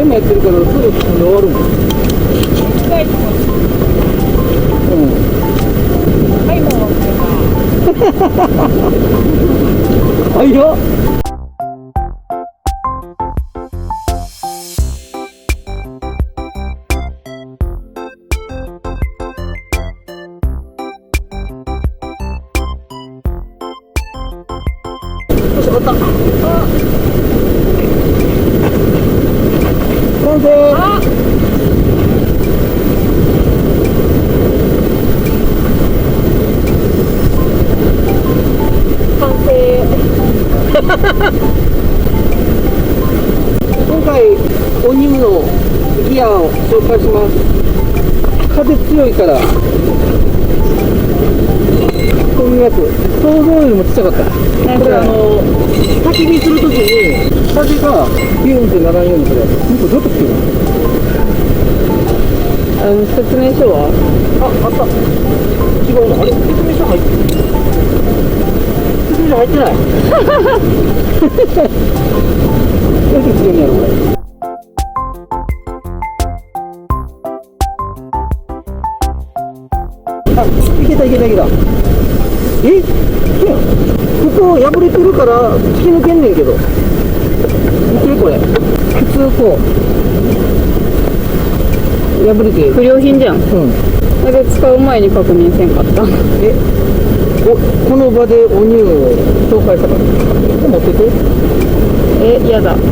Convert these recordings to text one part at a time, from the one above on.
もやってるからすぐ終わるもん。はいもうはいよ。よし、終わった。完成。完成。今回オニムのギアを紹介します。風強いからこういうやつ、想像よりもちっちゃかった。これ焚き火するときに風がビューンってならんようにするやつ。なんかどうやってつけるの？説明書は？あった。違うの？あれ説明書入ってる？説明書入ってない。どうやってつけるんやろこれ。あ、いけた。え？ここ破れてるから突き抜けんねんけど。いけるこれ。普通こう破れて。不良品じゃん。あれ使う前に確認せんかった。この場でお乳を紹介したから持ってて。やだ。想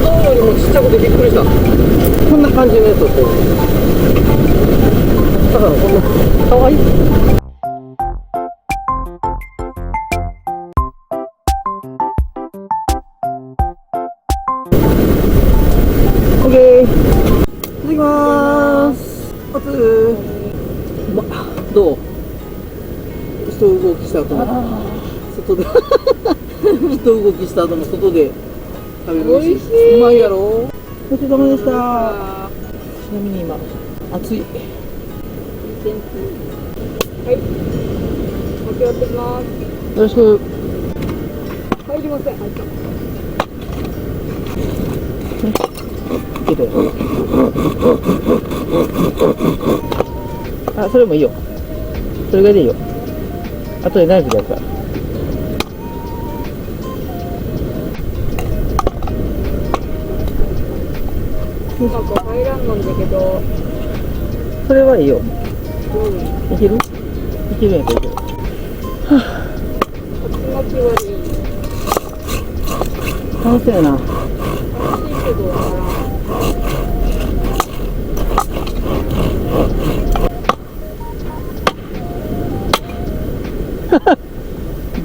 像よりもちっちゃくてびっくりした。こんな感じのやつをこうだからこんなかわいい。オッケー、いただきまーす。どう？一動きした後の外で一動きした後の外で食べる飯、うまいやろ。お疲れ様でした。ちなみに今暑い。はい。開け割ってきます。よろしく。入りません。入った。いけたよ。あ、それもいいよ。それがいいよ。あとでナイフでやるから。うまく入らんのんだけど。それはいいよ。うん。いける？いけるやん、これ。こっちの気悪い。楽しそうやな。楽しいけどわからん。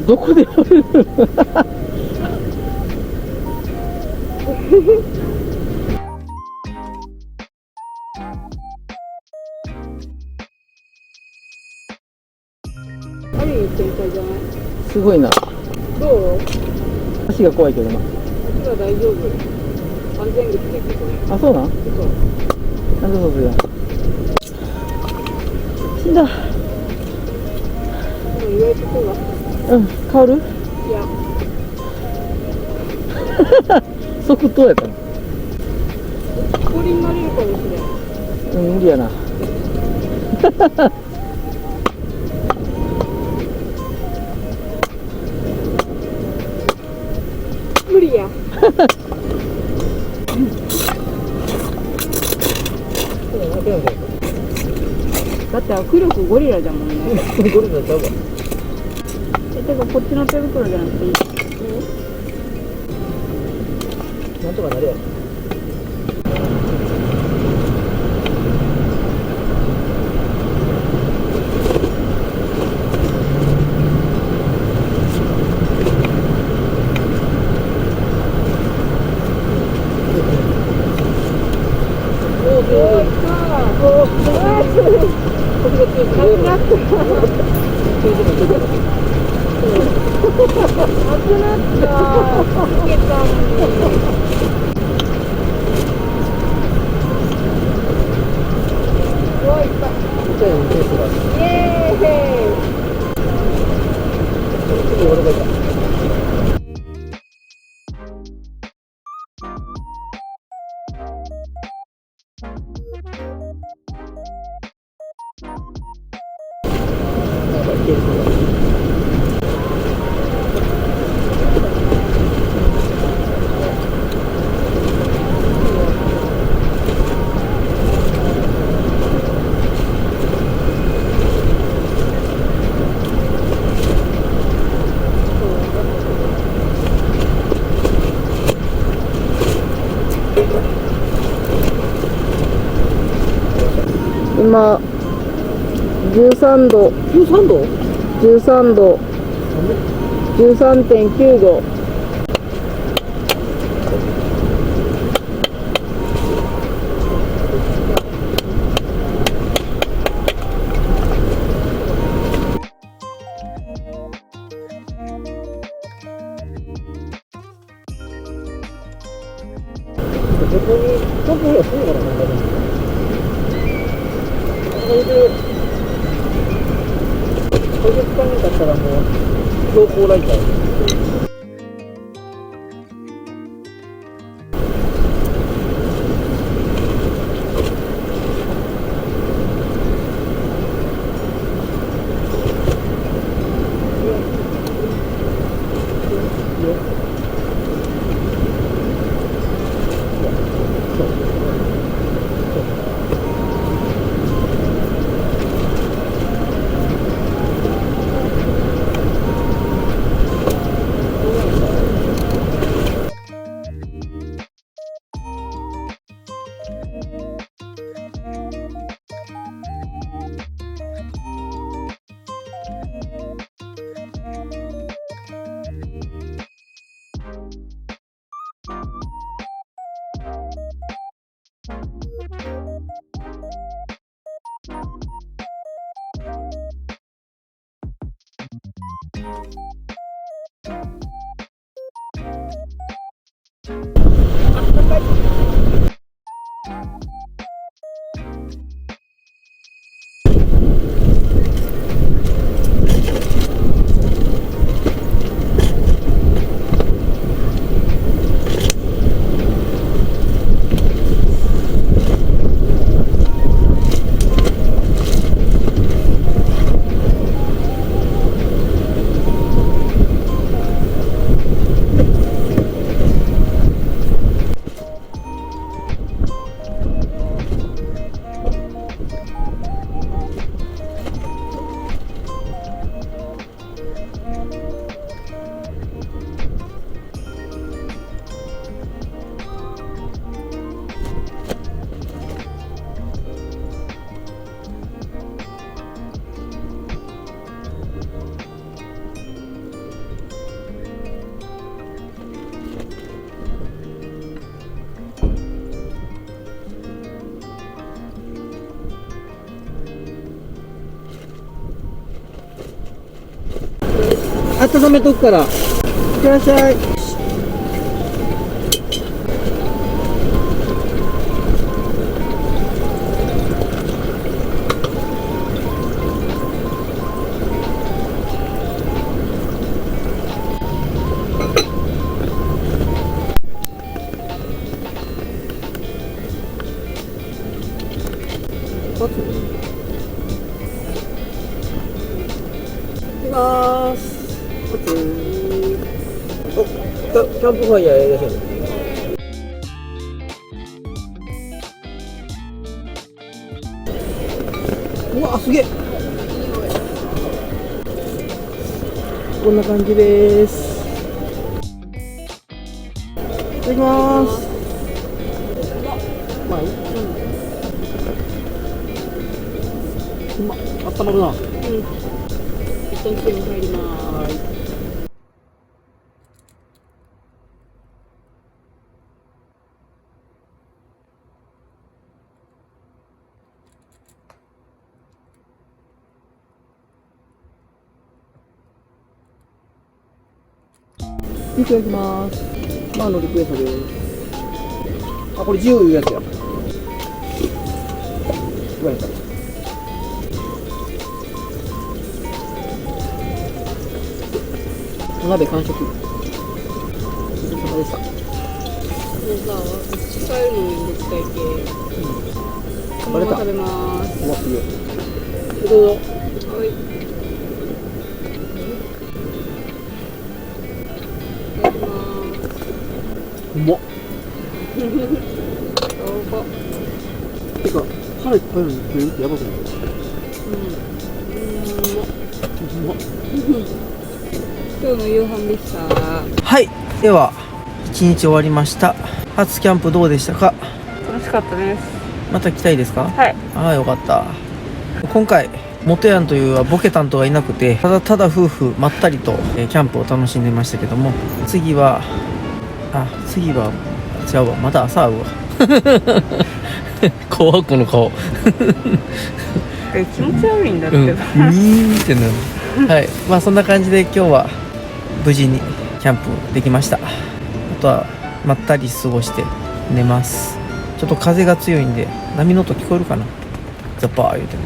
どこで取れる？ある意味天才じゃない？すごいな。どう？足が怖いけどな。足は大丈夫。安全靴だけどね。あ、そうなん？そう。なんでそうするやん。死んだ。でも意外と手が。変わる？いや。即答やったの。氷になれるかもしれん。無理やな。無理や。だって握力ゴリラじゃもんね。ゴリラちゃうわ。てかこっちの手袋じゃなくていい？なんとかなるやろ。イエーイ。いけると思う。今13度、13度13度、13.9 度。ここにキャンプファイヤーするのかな、なんかでも。50分だったらもう標高ライター。温めとくから。いってらっしゃい。いきまーす。お、キャンプファイヤーやりましょう。うわ、すげえ。こんな感じです。いただきます。まあいい。うまっ、あったまるな。うん。一旦手に入ります。いただきます。マーのリクエストです。あ、これ10いうやつや。言われた。お鍋完食。お疲れ様でした。もうさ、使えるのめんどくさい系。このまま食べます。うわ、すげえ。どうぞ。はい。まっ。そうか。てか腹いっぱいのに食えるってやばくない？うまっ。今日の夕飯でした。はい、では一日終わりました。初キャンプどうでしたか？楽しかったです。また来たいですか？はい。ああ、よかった。今回元ヤンというボケ担当がいなくて、ただただ夫婦まったりと、キャンプを楽しんでましたけども、次は違うわ、まだ朝会うわ。怖いこの顔。気持ち悪いんだって。うん、ってなる。はい、まあそんな感じで今日は無事にキャンプできました。あとはまったり過ごして寝ます。ちょっと風が強いんで波の音聞こえるかな。ザッパー言うてる。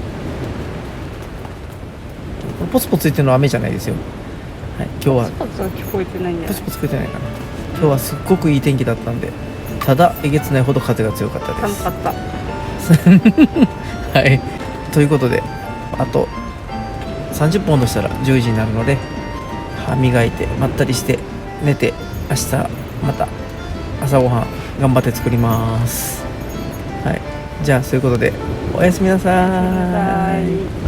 ポツポツ言ってるのは雨じゃないですよ。はい、今日はポツポツは聞こえてないんじゃない？ポツポツ聞こえてないかな。今日はすっごくいい天気だったんで、ただえげつないほど風が強かったです。寒かった。はい、ということであと30分としたら10時になるので、歯磨いてまったりして寝て、明日また朝ごはん頑張って作ります。はい、じゃあそういうことでおやすみなさーい。